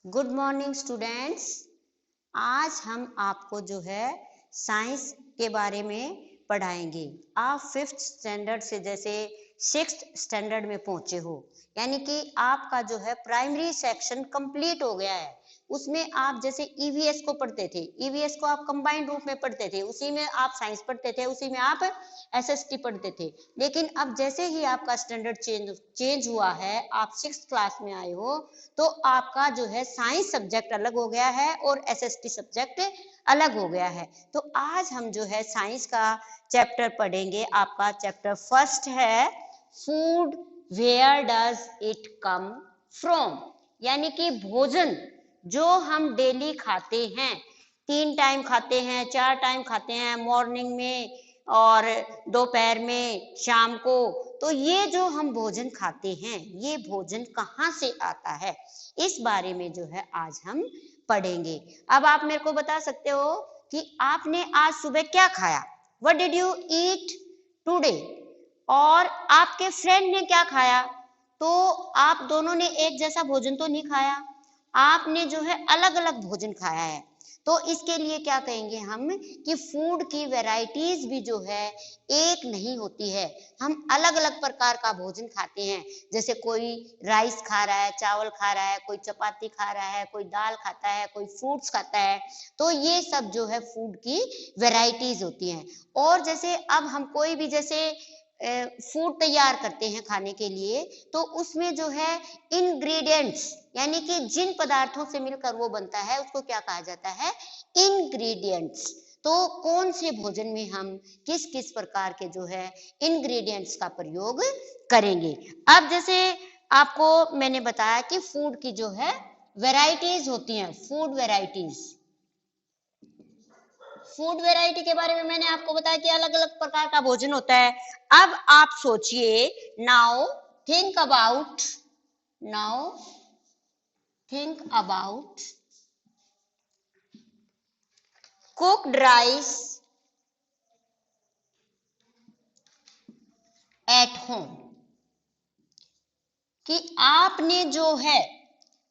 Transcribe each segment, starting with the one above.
Good morning students. आज हम आपको जो है साइंस के बारे में पढ़ाएंगे। आप 5th स्टैंडर्ड से जैसे 6th स्टैंडर्ड में पहुंचे हो, यानी कि आपका जो है प्राइमरी सेक्शन कंप्लीट हो गया है। उसमें आप जैसे ईवीएस को पढ़ते थे, ईवीएस को आप कंबाइंड रूप में पढ़ते थे, उसी में आप साइंस पढ़ते थे, उसी में आप एसएसटी पढ़ते थे। लेकिन अब जैसे ही आपका स्टैंडर्ड चेंज हुआ है, आप 6th क्लास में आए हो, तो आपका जो है साइंस सब्जेक्ट अलग हो गया है और एसएसटी सब्जेक्ट अलग हो गया है। तो आज हम जो है साइंस का चैप्टर पढ़ेंगे। आपका चैप्टर फर्स्ट है food, where does it come from, यानी कि भोजन जो हम डेली खाते हैं, 3 टाइम खाते हैं, 4 टाइम खाते हैं, मॉर्निंग में और दोपहर में, शाम को। तो ये जो हम भोजन खाते हैं, ये भोजन कहाँ से आता है, इस बारे में जो है आज हम पढ़ेंगे। अब आप मेरे को बता सकते हो कि आपने आज सुबह क्या खाया, what did you eat today, और आपके फ्रेंड ने क्या खाया। तो आप दोनों ने एक जैसा भोजन तो नहीं खाया, आपने जो है अलग अलग भोजन खाया है। तो इसके लिए क्या कहेंगे हम कि फूड की वैरायटीज भी जो है एक नहीं होती है, हम अलग अलग प्रकार का भोजन खाते हैं। जैसे कोई राइस खा रहा है, चावल खा रहा है, कोई चपाती खा रहा है, कोई दाल खाता है, कोई फ्रूट्स खाता है। तो ये सब जो है फूड की वैरायटीज होती हैं। और जैसे अब हम कोई भी जैसे फूड तैयार करते हैं खाने के लिए, तो उसमें जो है इंग्रेडिएंट्स, यानी कि जिन पदार्थों से मिलकर वो बनता है, उसको क्या कहा जाता है, इंग्रेडिएंट्स। तो कौन से भोजन में हम किस किस प्रकार के जो है इंग्रेडिएंट्स का प्रयोग करेंगे। अब जैसे आपको मैंने बताया कि फूड की जो है वैरायटीज होती हैं, फूड वैरायटीज। फूड वैरायटी के बारे में मैंने आपको बताया कि अलग अलग प्रकार का भोजन होता है। अब आप सोचिए, now think about cooked rice at home, कि आपने जो है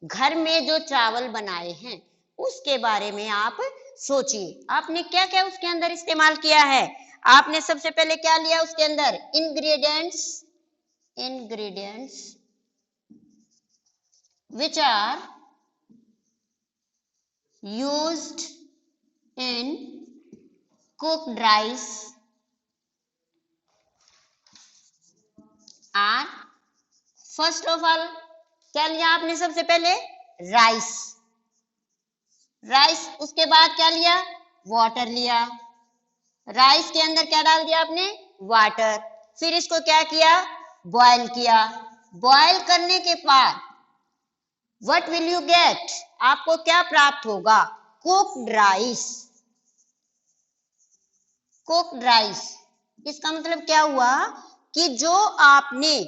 घर में जो चावल बनाए हैं उसके बारे में आप सोचिए। आपने क्या क्या उसके अंदर इस्तेमाल किया है। आपने सबसे पहले क्या लिया उसके अंदर, ingredients which are used in cooked rice are, first of all क्या लिया आपने सबसे पहले, राइस। उसके बाद क्या लिया, वाटर लिया। राइस के अंदर क्या डाल दिया आपने, वाटर। फिर इसको क्या किया, बॉयल किया। बॉयल करने के बाद व्हाट विल यू गेट, आपको क्या प्राप्त होगा, कुक्ड राइस। इसका मतलब क्या हुआ कि जो आपने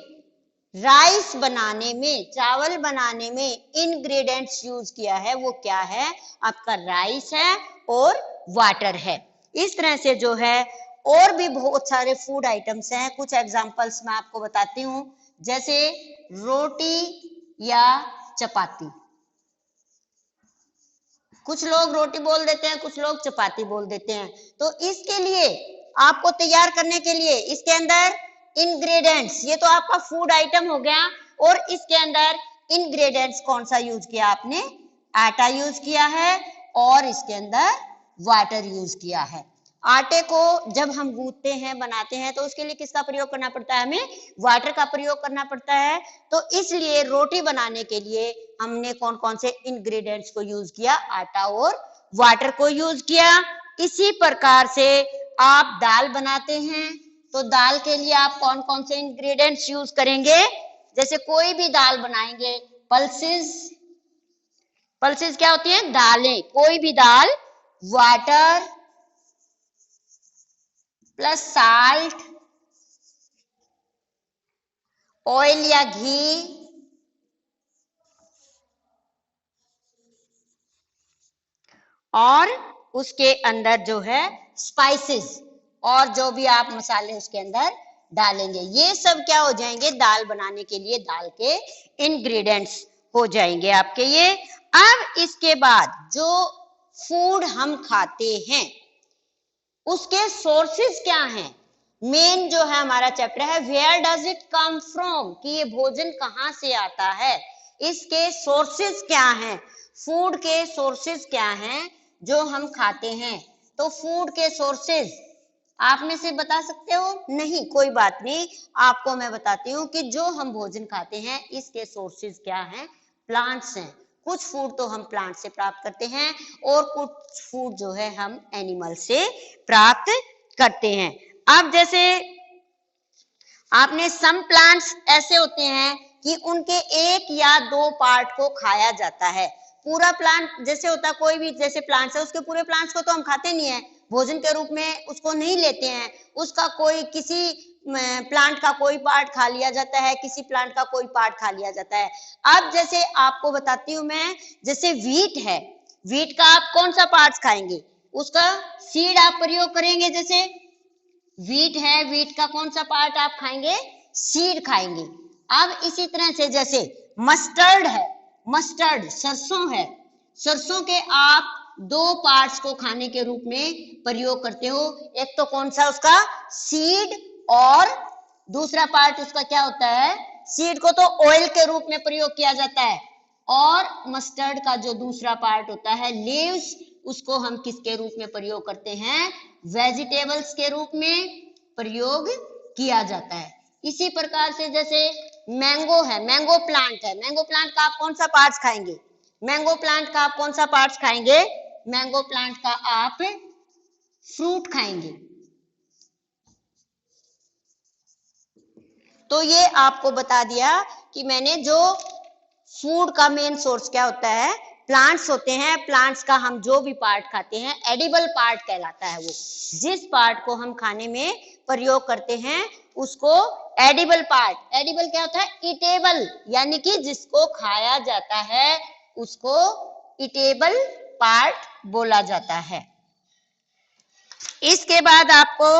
राइस बनाने में, चावल बनाने में इंग्रेडिएंट्स यूज किया है, वो क्या है, आपका राइस है और वाटर है। इस तरह से जो है और भी बहुत सारे फूड आइटम्स हैं। कुछ एग्जांपल्स मैं आपको बताती हूँ, जैसे रोटी या चपाती। कुछ लोग रोटी बोल देते हैं, कुछ लोग चपाती बोल देते हैं। तो इसके लिए आपको तैयार करने के लिए इसके अंदर इंग्रेडिएंट्स, ये तो आपका फूड आइटम हो गया, और इसके अंदर इंग्रेडिएंट्स कौन सा यूज किया आपने, आटा यूज किया है और इसके अंदर वाटर यूज किया है। आटे को जब हम गूंथते हैं, बनाते हैं, तो उसके लिए किसका प्रयोग करना पड़ता है, हमें वाटर का प्रयोग करना पड़ता है। तो इसलिए रोटी बनाने के लिए हमने कौन कौन से इंग्रेडिएंट्स को यूज किया, आटा और वाटर को यूज किया। इसी प्रकार से आप दाल बनाते हैं, तो दाल के लिए आप कौन कौन से इंग्रेडिएंट्स यूज करेंगे। जैसे कोई भी दाल बनाएंगे, पल्सेस क्या होती है, दालें, कोई भी दाल, वाटर प्लस साल्ट, ऑयल या घी, और उसके अंदर जो है स्पाइसेस, और जो भी आप मसाले उसके अंदर डालेंगे, ये सब क्या हो जाएंगे, दाल बनाने के लिए दाल के इंग्रेडिएंट्स हो जाएंगे आपके ये। अब इसके बाद जो फूड हम खाते हैं उसके सोर्सेज क्या हैं, मेन जो है हमारा चैप्टर है where does it come from, कि ये भोजन कहाँ से आता है, इसके सोर्सेज क्या हैं, फूड के सोर्सेज क्या हैं जो हम खाते हैं। तो फूड के सोर्सेज आप में से बता सकते हो? नहीं, कोई बात नहीं, आपको मैं बताती हूँ कि जो हम भोजन खाते हैं इसके सोर्सेज क्या हैं, प्लांट्स हैं। कुछ फूड तो हम प्लांट से प्राप्त करते हैं और कुछ फूड जो है हम एनिमल से प्राप्त करते हैं। अब जैसे आपने सम प्लांट्स ऐसे होते हैं कि उनके एक या दो पार्ट को खाया जाता है। पूरा प्लांट जैसे होता है, कोई भी जैसे प्लांट्स है उसके पूरे प्लांट्स को तो हम खाते नहीं है, भोजन के रूप में उसको नहीं लेते हैं, उसका कोई किसी प्लांट का कोई पार्ट खा लिया जाता है, किसी प्लांट का कोई पार्ट खा लिया जाता है। अब जैसे आपको बताती हूँ मैं, जैसे व्हीट है, व्हीट का आप कौन सा पार्ट खाएंगे, उसका सीड आप प्रयोग करेंगे। जैसे व्हीट है, व्हीट का कौन सा पार्ट आप खाएंगे, सीड खाएंगे। अब इसी तरह से जैसे मस्टर्ड है, मस्टर्ड सरसों है, सरसों के आप दो पार्ट्स को खाने के रूप में प्रयोग करते हो, एक तो कौन सा उसका सीड और दूसरा पार्ट उसका क्या होता है, सीड को तो ऑयल के रूप में प्रयोग किया जाता है और मस्टर्ड का जो दूसरा पार्ट होता है लीव्स, उसको हम किसके रूप में प्रयोग करते हैं, वेजिटेबल्स के रूप में प्रयोग किया जाता है। इसी प्रकार से जैसे मैंगो है, मैंगो प्लांट है, मैंगो प्लांट का आप कौन सा पार्ट्स खाएंगे, मैंगो प्लांट का आप कौन सा पार्ट्स खाएंगे, मैंगो प्लांट का आप फ्रूट खाएंगे। तो ये आपको बता दिया कि मैंने जो फूड का मेन सोर्स क्या होता है, प्लांट्स होते हैं, प्लांट्स का हम जो भी पार्ट खाते हैं एडिबल पार्ट कहलाता है। वो जिस पार्ट को हम खाने में प्रयोग करते हैं उसको एडिबल पार्ट, एडिबल क्या होता है, ईटेबल, यानी कि जिसको खाया जाता है उसको ईटेबल पार्ट बोला जाता है। इसके बाद आपको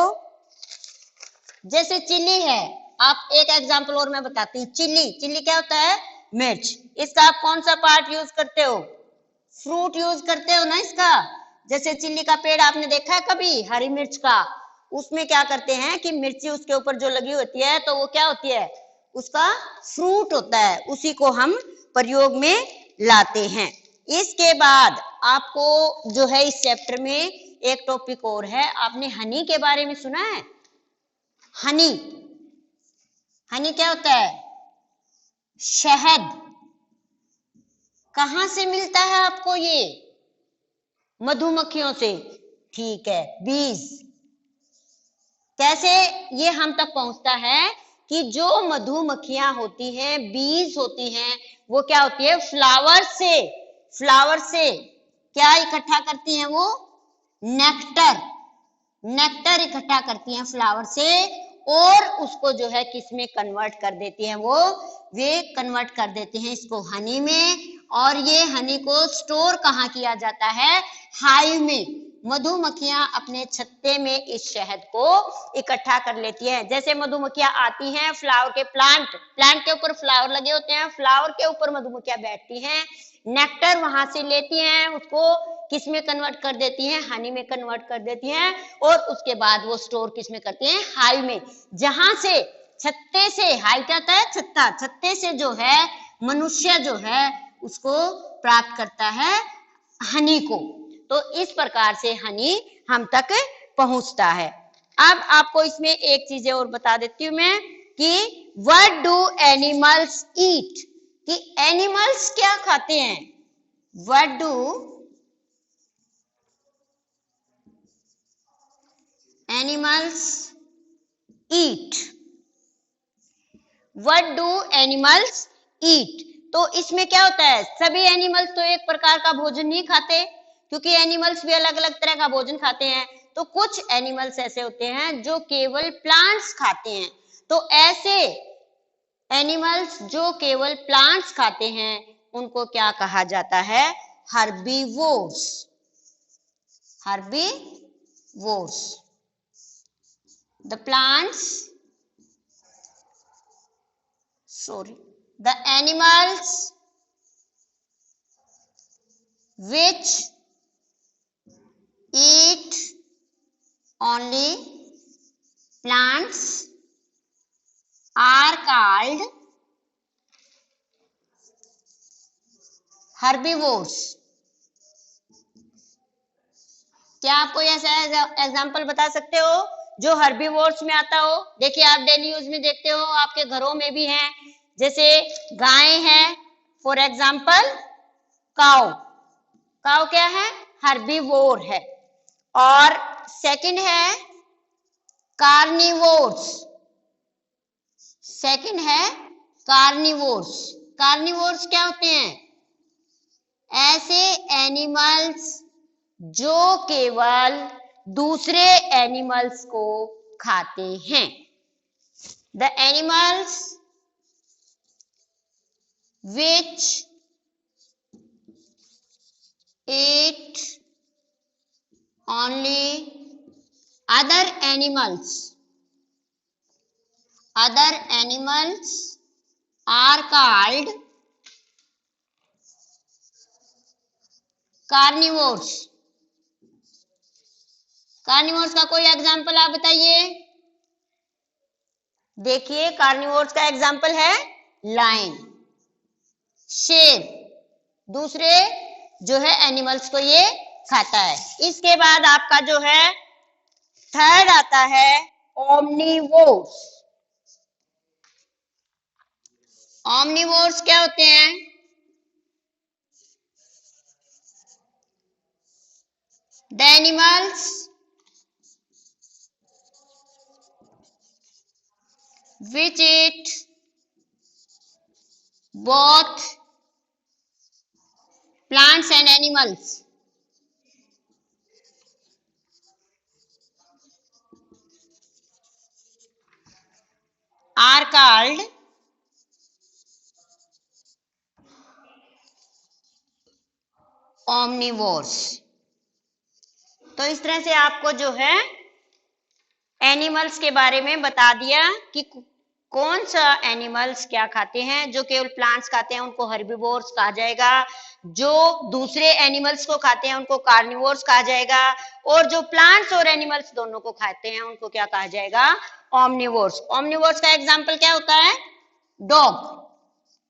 जैसे चिली है, आप एक एग्जांपल और मैं बताती हूँ, चिली, चिली क्या होता है, मिर्च, इसका आप कौन सा पार्ट यूज करते हो, फ्रूट यूज करते हो ना इसका। जैसे चिल्ली का पेड़ आपने देखा है कभी, हरी मिर्च का, उसमें क्या करते हैं कि मिर्ची उसके ऊपर जो लगी होती है तो वो क्या होती है, उसका फ्रूट होता है, उसी को हम प्रयोग में लाते हैं। इसके बाद आपको जो है इस चैप्टर में एक टॉपिक और है, आपने हनी के बारे में सुना है, हनी, हनी क्या होता है, शहद, कहां से मिलता है आपको ये, मधुमक्खियों से, ठीक है, बीज। कैसे ये हम तक पहुंचता है कि जो मधुमक्खियां होती हैं, बीज होती हैं, वो क्या होती है, फ्लावर से, फ्लावर से क्या इकट्ठा करती हैं, वो नेक्टर, नेक्टर इकट्ठा करती हैं फ्लावर से और उसको जो है किसमें कन्वर्ट कर देती हैं, वो वे कन्वर्ट कर देते हैं इसको हनी में। और ये हनी को स्टोर कहाँ किया जाता है, हाइव में। मधुमक्खियां अपने छत्ते में इस शहद को इकट्ठा कर लेती हैं। जैसे मधुमक्खियां आती हैं फ्लावर के प्लांट के ऊपर फ्लावर लगे होते हैं, फ्लावर के ऊपर मधुमक्खियां बैठती हैं, नेक्टर वहां से लेती हैं, उसको किस में कन्वर्ट कर देती हैं, हनी में कन्वर्ट कर देती हैं और उसके बाद वो स्टोर किस में करती हैं, हाइव में, जहां से छत्ते से, हाइव क्या होता है, छत्ता, छत्ते से जो है मनुष्य जो है उसको प्राप्त करता है हनी को। तो इस प्रकार से हनी हम तक पहुंचता है। अब आपको इसमें एक चीज और बता देती हूं मैं कि व्हाट डू एनिमल्स ईट, कि एनिमल्स क्या खाते हैं, what do animals eat, what do animals eat. तो इसमें क्या होता है, सभी एनिमल्स तो एक प्रकार का भोजन नहीं खाते, क्योंकि एनिमल्स भी अलग अलग तरह का भोजन खाते हैं। तो कुछ एनिमल्स ऐसे होते हैं जो केवल प्लांट्स खाते हैं। तो ऐसे एनिमल्स जो केवल प्लांट्स खाते हैं उनको क्या कहा जाता है, herbivores, herbivores. The plants, sorry, the animals which eat only plants are called herbivores। क्या आप कोई ऐसा एग्जाम्पल बता सकते हो जो हर्बीवोर्स में आता हो? देखिए, आप डेली यूज में देखते हो, आपके घरों में भी हैं, जैसे गाय है, फॉर एग्जाम्पल काउ। काउ क्या है? हर्बीवोर है। और सेकंड है कार्निवोर्स। सेकंड है कार्निवोर्स। कार्निवोर्स क्या होते हैं? ऐसे एनिमल्स जो केवल दूसरे एनिमल्स को खाते हैं। The animals which eat only other animals are called carnivores। Carnivores का कोई एग्जाम्पल आप बताइए। देखिए, कार्निवोर्स का एग्जाम्पल है लायन, शेर, दूसरे जो है एनिमल्स को ये खाता है। इसके बाद आपका जो है थर्ड आता है ओमनीवोर्स। ओमनीवोर्स क्या होते हैं? The animals which eat both plants and animals are called omnivores। तो इस तरह से आपको जो है एनिमल्स के बारे में बता दिया कि कौन सा एनिमल्स क्या खाते हैं। जो केवल प्लांट्स खाते हैं उनको हर्बीवोर्स कहा जाएगा, जो दूसरे एनिमल्स को खाते हैं उनको कार्निवोर्स कहा जाएगा, और जो प्लांट्स और एनिमल्स दोनों को खाते हैं उनको क्या कहा जाएगा? ओमनीवोर्स। ओमनीवोर्स का एग्जाम्पल क्या होता है? डॉग।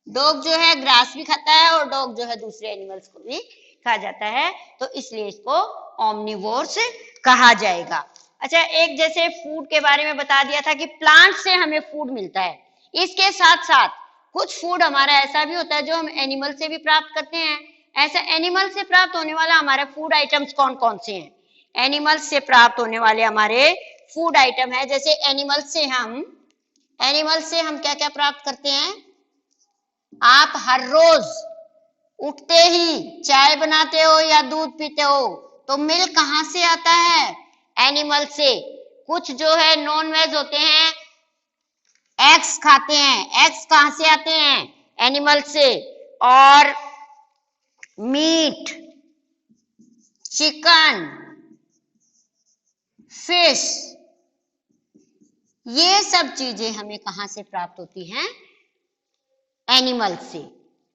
डॉग जो है ग्रास भी खाता है और डॉग जो है दूसरे एनिमल्स को भी खा जाता है, तो इसलिए इसको ओमनीवोर्स कहा जाएगा। अच्छा, एक जैसे फूड के बारे में बता दिया था कि प्लांट से हमें फूड मिलता है, इसके साथ साथ कुछ फूड हमारा ऐसा भी होता है जो हम एनिमल से भी प्राप्त करते हैं। ऐसा एनिमल से प्राप्त होने वाला हमारे फूड आइटम्स कौन कौन से हैं? एनिमल्स से प्राप्त होने वाले हमारे फूड आइटम है, जैसे एनिमल्स से हम क्या क्या प्राप्त करते हैं? आप हर रोज उठते ही चाय बनाते हो या दूध पीते हो, तो मिल्क कहाँ से आता है? एनिमल से। कुछ जो है नॉन वेज होते हैं, एग्स खाते हैं, एग्स कहां से आते हैं? एनिमल से। और मीट, चिकन, फिश, ये सब चीजें हमें कहां से प्राप्त होती हैं? एनिमल से।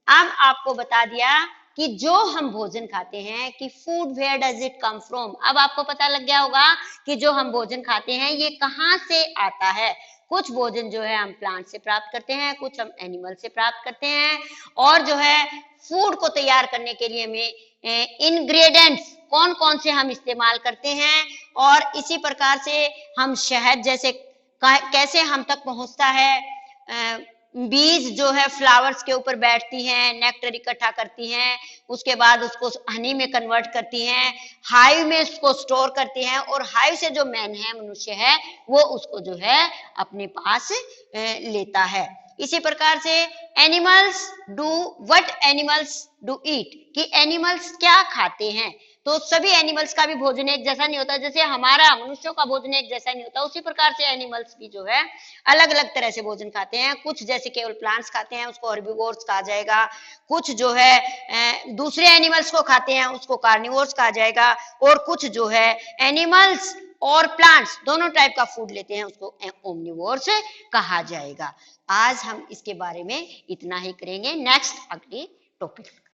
अब आपको बता दिया कि जो हम भोजन खाते हैं कि food where does it come from. अब आपको पता लग गया होगा कि जो हम भोजन खाते हैं ये कहां से आता है। कुछ भोजन जो है हम प्लांट से प्राप्त करते हैं, कुछ हम एनिमल से प्राप्त करते हैं, और जो है फूड को तैयार करने के लिए हमें इंग्रेडिएंट्स कौन कौन से हम इस्तेमाल करते हैं, और इसी प्रकार से हम शहद जैसे कैसे हम तक पहुंचता है, बीज जो है फ्लावर्स के ऊपर बैठती हैं, नेक्टर इकट्ठा करती हैं, उसके बाद उसको हनी में कन्वर्ट करती हैं, हाइव में उसको स्टोर करती हैं, और हाइव से जो मैन है, मनुष्य है, वो उसको जो है अपने पास लेता है। इसी प्रकार से animals do what animals do ईट, कि एनिमल्स क्या खाते हैं। तो सभी एनिमल्स का भी भोजन एक जैसा नहीं होता, जैसे हमारा मनुष्यों का भोजन एक जैसा नहीं होता, उसी प्रकार से एनिमल्स भी जो है अलग अलग तरह से भोजन खाते हैं। कुछ जैसे केवल प्लांट्स खाते हैं उसको हर्बीवोर्स कहा जाएगा, कुछ जो है दूसरे एनिमल्स को खाते हैं उसको कार्निवोर्स कहा जाएगा, और कुछ जो है एनिमल्स और प्लांट्स दोनों टाइप का फूड लेते हैं उसको ओमनिवोर्स कहा जाएगा। आज हम इसके बारे में इतना ही करेंगे। नेक्स्ट अगली टॉपिक